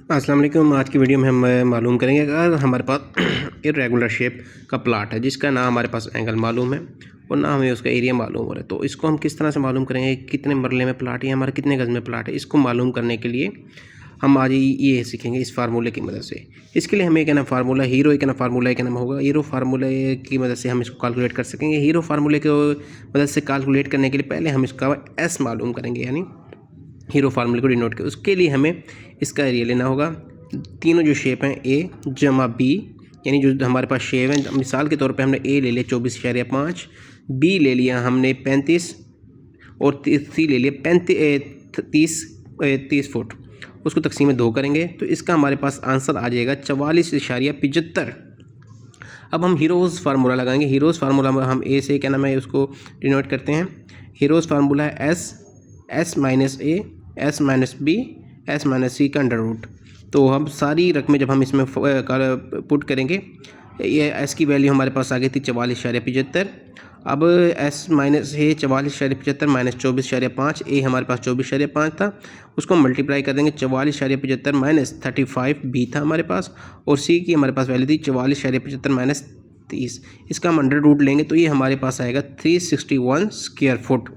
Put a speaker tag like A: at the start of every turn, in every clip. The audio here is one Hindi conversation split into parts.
A: अस्सलाम वालेकुम। आज की वीडियो में हम मालूम करेंगे अगर हमारे पास इर्रेगुलर शेप का प्लाट है जिसका ना हमारे पास एंगल मालूम है और ना हमें उसका एरिया मालूम हो रहा है, तो इसको हम किस तरह से मालूम करेंगे, कितने मरले में प्लाट है, हमारा कितने गज में प्लाट है। इसको मालूम करने के लिए हम आज ये सीखेंगे इस फार्मूले की मदद से। इसके लिए हमें क्या नाम फार्मूला हीरो का नाम फार्मूला क्या नाम होगा, हीरो फार्मूले की मदद से हम इसको कैलकुलेट कर सकेंगे। हीरो फार्मूले की मदद से कैलकुलेट करने के लिए पहले हम इसका एस मालूम करेंगे, यानी हीरो फार्मूले को डिनोट कर। उसके लिए हमें इसका एरिया लेना होगा। तीनों जो शेप हैं ए जमा बी, यानी जो हमारे पास शेप है, मिसाल के तौर पे हमने ए ले लिया 24.5, बी ले लिया हमने 35 और सी ले लिया 30 फुट। उसको तकसीम में 2 करेंगे तो इसका हमारे पास आंसर आ जाएगा 44.75। अब हम हीरोज़ फार्मूला लगाएंगे। हीरोज़ फार्मूला में हम ए से क्या नाम है उसको डिनोट करते हैं। हीरोज़ फार्मूला है S minus A, S minus B, S minus C का अंडर रूट। तो हम सारी रकमें जब हम इसमें पुट करेंगे, ये एस की वैल्यू हमारे पास आ गई थी 44.75। अब एस माइनस है 44.75 माइनस 24.5, ए हमारे पास 24.5 था, उसको मल्टीप्लाई कर देंगे 44.75 माइनस 35 बी था हमारे पास, और सी की हमारे पास वैल्यू थी 44.75 माइनस 30। इसका हम अंडर रूट लेंगे तो ये हमारे पास आएगा 361 स्क्वायर फुट,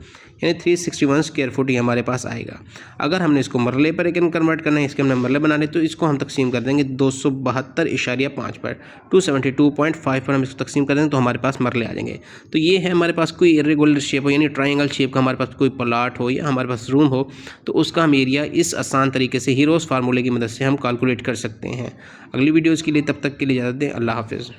A: यानी 361 स्क्वायर फुट ये हमारे पास आएगा। अगर हमने इसको मरले पर कन्वर्ट करना है, इसके हमने मरले बनाने, तो इसको हम तकसीम कर देंगे 272.5 पर, 272.5 पर हम इसको तकसीम कर देंगे तो हमारे पास मरले आ जाएंगे। तो ये है हमारे पास कोई इर्रेगुलर शेप हो, यानी ट्राइंगल शेप का हमारे पास कोई प्लाट हो या हमारे पास रूम हो, तो उसका हम एरिया इस आसान तरीके से हीरोज़ फार्मूले की मदद से हम कैलकुलेट कर सकते हैं। अगली वीडियोज़ के लिए तब तक के लिए इजाज़त दें। अल्लाह हाफिज़।